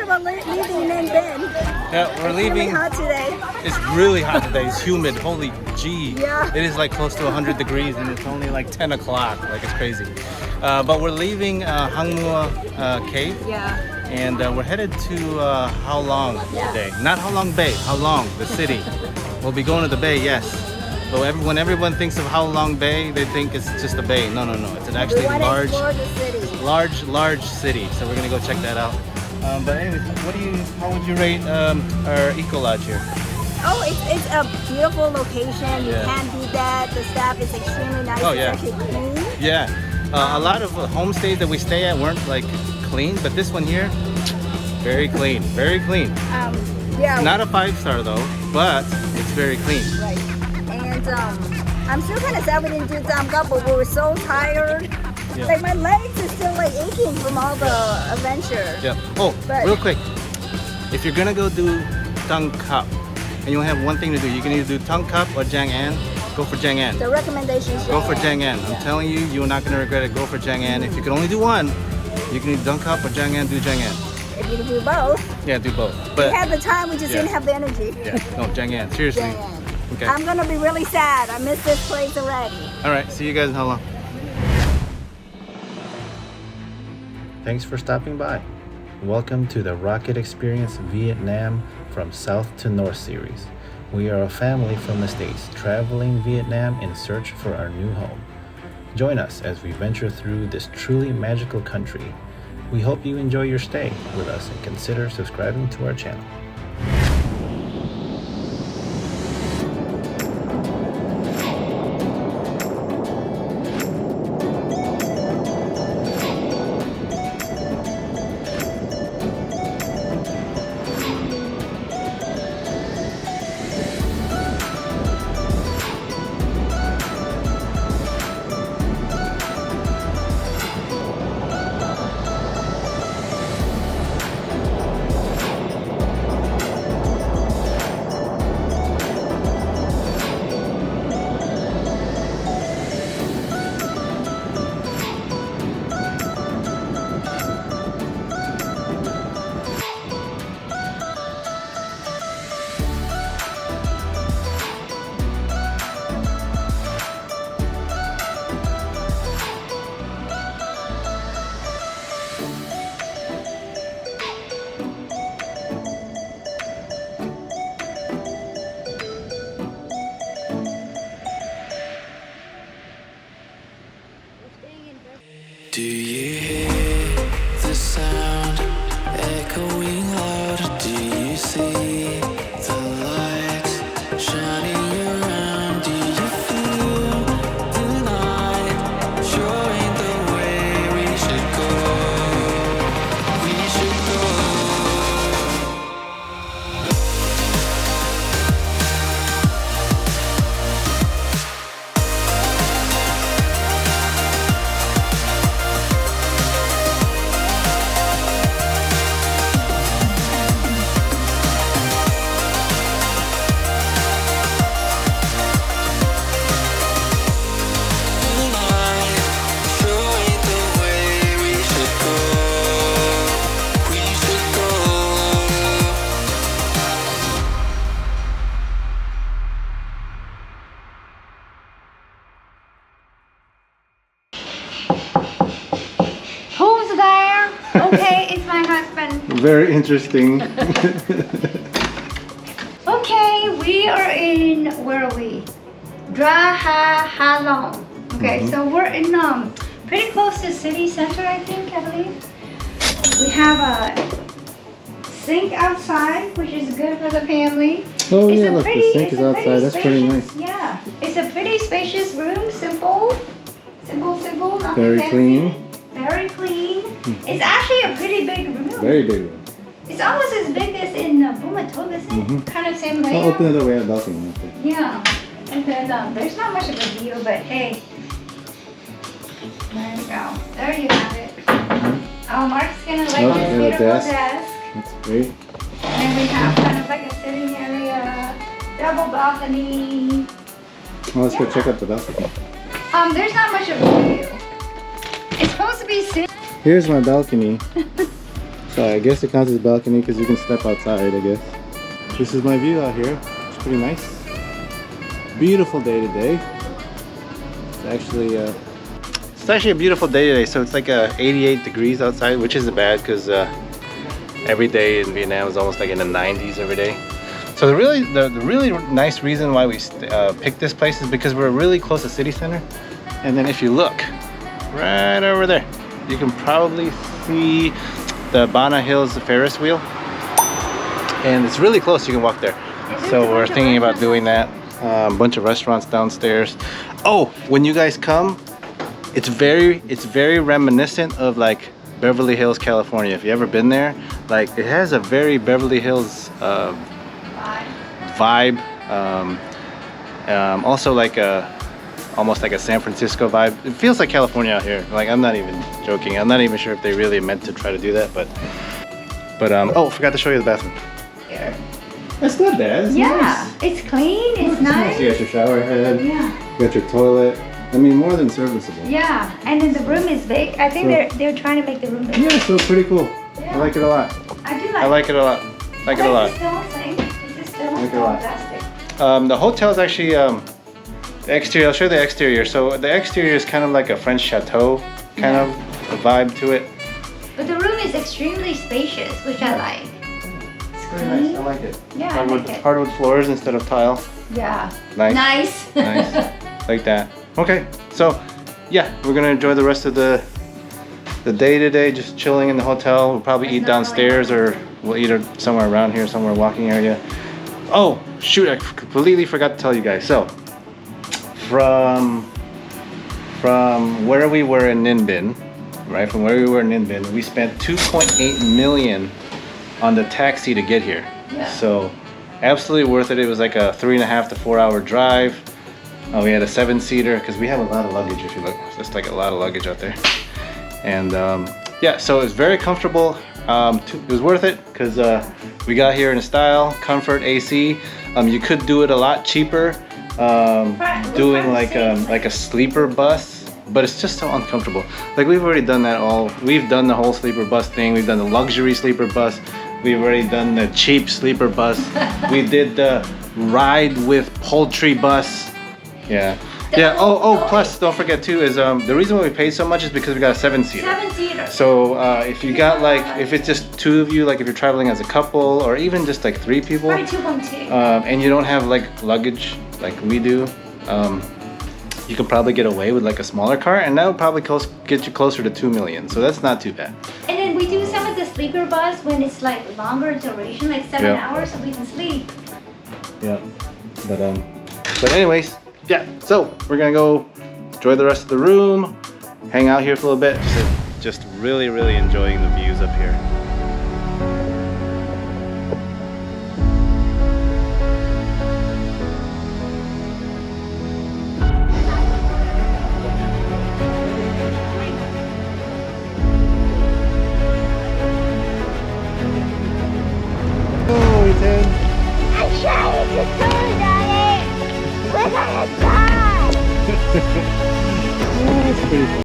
thought about leaving in bed. Yeah, we're leaving. It's really hot today. It's really hot today. It's humid. Holy gee. Yeah. It is like close to 100 degrees and it's only like 10 o'clock. Like it's crazy. But we're leaving Hangmua Cave. Yeah. And we're headed to Halong today. Not Halong Bay, Halong, the city. We'll be going to the bay, yes. But when everyone thinks of Halong Bay, they think it's just a bay. No, no, no. It's an actually large city. So we're gonna go check that out. But anyways, how would you rate our eco lodge here? Oh, it's a beautiful location. You can't beat that. The staff is extremely nice. Oh, yeah. It's actually clean. Yeah. A lot of homestays that we stay at weren't like clean, but this one here, very clean, very clean. Yeah. Not a 5-star though, but it's very clean. Right. And I'm still kind of sad we didn't do Damgap, but we were so tired. Yeah. Like my legs are still like aching from all the adventure. Yeah. Oh, real quick, if you're gonna go do Damgap and you only have one thing to do, you can either do Damgap or Jang'an. Go for Jang'an. The recommendations. Go for Jang'an. I'm telling you, you're not gonna regret it. Go for Jang'an. If you can only do one, you can do Damgap or Jang'an. Do Jang'an. If you can do both. Yeah, do both. But we had the time, we just didn't have the energy. Yeah. No, Jang'an. Seriously. Jang'an. Okay. I'm gonna be really sad. I miss this place already. All right. See you guys in Halong. Thanks for stopping by. Welcome to the Rocket Experience Vietnam from South to North series. We are a family from the States traveling Vietnam in search for our new home. Join us as we venture through this truly magical country. We hope you enjoy your stay with us and consider subscribing to our channel. Do you hear the sound echoing loud? Do you see the lights shining around? Do you feel the night showing the way we should go? We should go. Who's there? Okay, it's my husband. Very interesting. Okay, we are in, where are we? Draha, Halong. Okay, so we're in pretty close to city center, I believe. We have a sink outside, which is good for the family. Oh It's yeah, a look, pretty- the sink it's is a outside. pretty That's pretty nice. spacious- Yeah, it's a pretty spacious room. Simple, nothing Very fancy. clean. Very clean. It's actually a pretty big room. Very big room. It's almost as big as in Bumatog, isn't it? Kind of same I'll layout. open it away at balcony. Yeah. And then there's not much of a view, but hey. There you go. There you have it. Oh, Mark's gonna like Oh, this and a beautiful desk. desk. That's great. And then we have kind of like a sitting area, double balcony. Well, let's go check out the balcony. There's not much of a view. It's supposed to be sitting. Here's my balcony. So I guess it counts as a balcony because you can step outside, I guess. This is my view out here. It's pretty nice. Beautiful day today. It's actually a beautiful day today. So it's like 88 degrees outside, which isn't bad because every day in Vietnam is almost like in the 90s every day. So the really nice reason why we picked this place is because we're really close to city center. And then if you look right over there, you can probably see the Bana Hills Ferris wheel. And it's really close, you can walk there. So we're thinking about doing that. A bunch of restaurants downstairs. Oh, when you guys come, it's very reminiscent of like Beverly Hills, California. If you ever been there, like it has a very Beverly Hills vibe. Also like almost like a San Francisco vibe. It feels like California out here. Like I'm not even joking. I'm not even sure if they really meant to try to do that, but oh, forgot to show you the bathroom. Here. That's not bad. It's nice. It's clean. It's nice. You got your shower head. Yeah. You got your toilet. I mean, more than serviceable. Yeah, and then the room is big. I think they're trying to make the room big. Yeah, so pretty cool. Yeah. I like it a lot. I do like. I like it a lot. Like it a lot. It's the whole thing. It's still Like it a lot. fantastic. The hotel's actually the exterior. I'll show you the exterior. So the exterior is kind of like a French chateau kind of a vibe to it. But the room is extremely spacious, which I like. Very nice. I like it. Yeah, I like it. Hardwood floors instead of tile. Yeah. Nice. Nice. Nice. Like that. Okay. So, yeah, we're gonna enjoy the rest of the day today, just chilling in the hotel. We'll probably eat downstairs, or we'll eat somewhere around here, somewhere walking area. Oh, shoot! I completely forgot to tell you guys. So, from where we were in Ninh Binh, right? From where we were in Ninh Binh, we spent 2.8 million on the taxi to get here. Yeah. So absolutely worth it. It was like a 3.5 to 4 hour drive. We had a 7-seater because we have a lot of luggage. If you look, it's just like a lot of luggage out there. And yeah, so it was very comfortable. It was worth it because we got here in style, comfort, AC. You could do it a lot cheaper, doing like a sleeper bus. But it's just so uncomfortable. Like we've already done that all. We've done the whole sleeper bus thing. We've done the luxury sleeper bus. We've already done the cheap sleeper bus. We did the ride with poultry bus. Yeah. Yeah. Oh. Plus, don't forget too is the reason why we paid so much is because we got a 7-seater. 7-seater. So if you got like if it's just 2 of you, like if you're traveling as a couple or even just like 3 people, Probably 2.2. and you don't have like luggage like we do. You can probably get away with like a smaller car, and that would probably get you closer to 2 million. So that's not too bad. And then we do some of the sleeper bus when it's like longer duration, like 7 hours, so we can sleep. Yeah. But anyways, yeah. So we're gonna go enjoy the rest of the room, hang out here for a little bit. Just really enjoying the views up here. I'm trying to turn on it. We're gonna die. That's pretty cool.